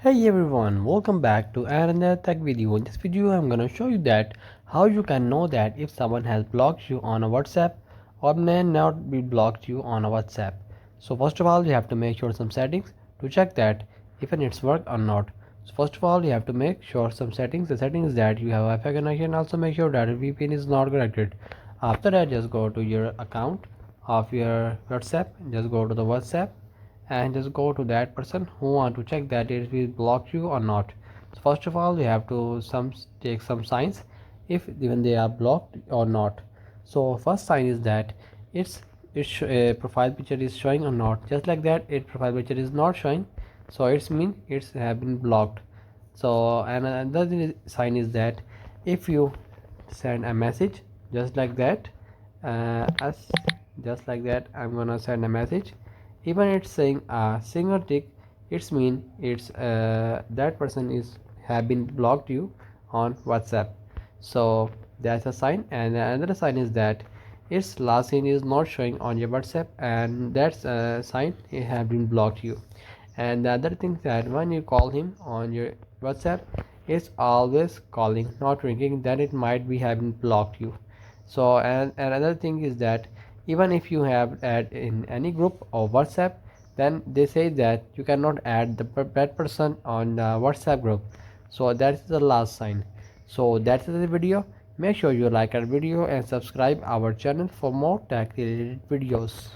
Hey everyone, welcome back to another tech video. In this video I'm gonna show you that how you can know that if someone has blocked you on a WhatsApp or may not be blocked you on a WhatsApp. So first of all you have to make sure some settings to check that even it's work or not. So first of all you have to make sure some settings. The settings that you have Wi-Fi connection, also make sure that VPN is not connected. After that just go to your account of your WhatsApp, just go to the WhatsApp and just go to that person who want to check that it will block you or not. So first of all you have to take some signs if even they are blocked or not. So first sign is that its profile picture is showing or not. Just like that its profile picture is not showing, so it's mean it's have been blocked. So and another sign is that if you send a message just like that, as just like that I'm gonna send a message, even it's saying a single tick, it's mean it's that person is have been blocked you on WhatsApp. So that's a sign. And another sign is that its last scene is not showing on your WhatsApp, and that's a sign it have been blocked you. And the other thing that when you call him on your WhatsApp, it's always calling not ringing, then it might be having blocked you. So and another thing is that even if you have add in any group or WhatsApp, then they say that you cannot add that person on the WhatsApp group. So that's the last sign. So that's the video. Make sure you like our video and subscribe our channel for more tech related videos.